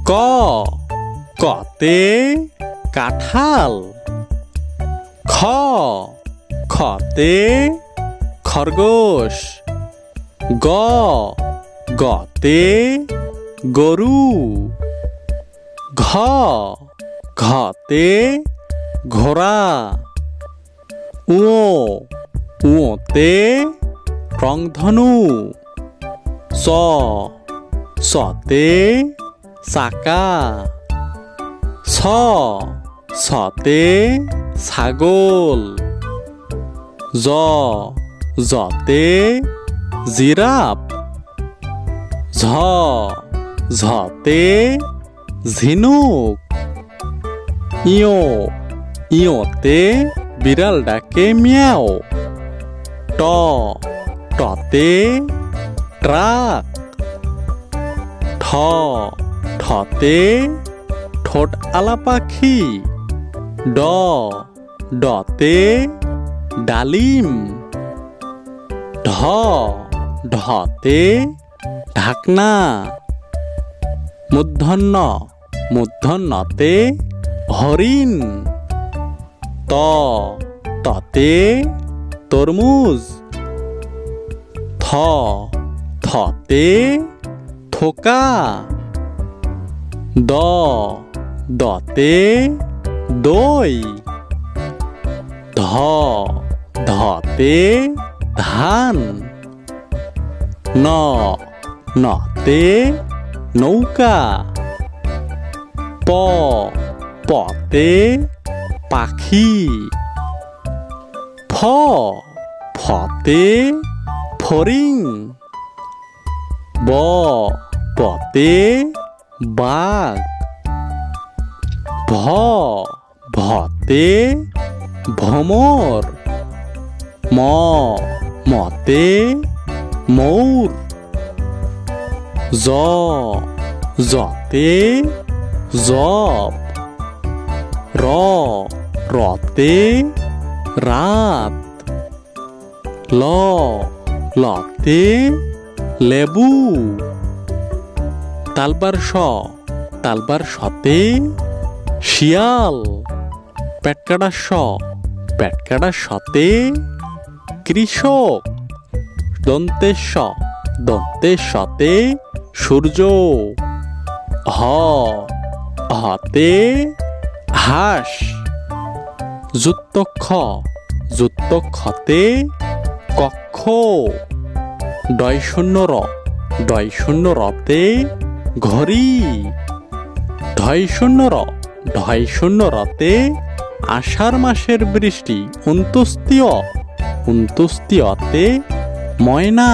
ক কতে কাঁঠাল। খ খতে খরগোশ। গ গতে গরু। ঘ ঘতে ঘোড়া। উ উতে রংধনু। স সতে চাকা। ছ ছতে ছাগল। জ জতে জিরাফ। ঝ ঝতে ঝিনুক। ইয় ইয়তে বিড়াল ডাকে মিয়াও। ট টতে ট্রাক। ঠ ঠতে ঠোঁট আলা পাখি। ড ডতে ডালিম। ঢ ঢতে ঢাকনা। মূর্ধন্য মূর্ধন্যতে হরিণ। ত ততে তরমুজ। থ থতে থোকা। দ দতে দই। ধ ধতে ধান। ন নতে নৌকা। প পতে পাখি। ফ ফতে ফড়িং। ব বতে বাঘ। ভ ভতে ভ্রমর। ম মতে ময়ূর। জ জতে জব। র রতে রাত। ল লতে লেবু। তালবার স তালবার সতে শিয়াল। পেটকাটা স পেটকাটা সতে কৃষক। দন্তের স দন্তের সতে সূর্য। হ হতে হাঁস। যুক্ত খ যুক্ত খতে কক্ষ। ডয় শূন্য র ডয় শূন্য রতে ঘড়ি। ঢয় শূন্য র ঢয় শূন্য রতে আষাঢ় মাসের বৃষ্টি। অন্ত্যেষ্টিয় অন্ত্যেষ্টিয়তে ময়না।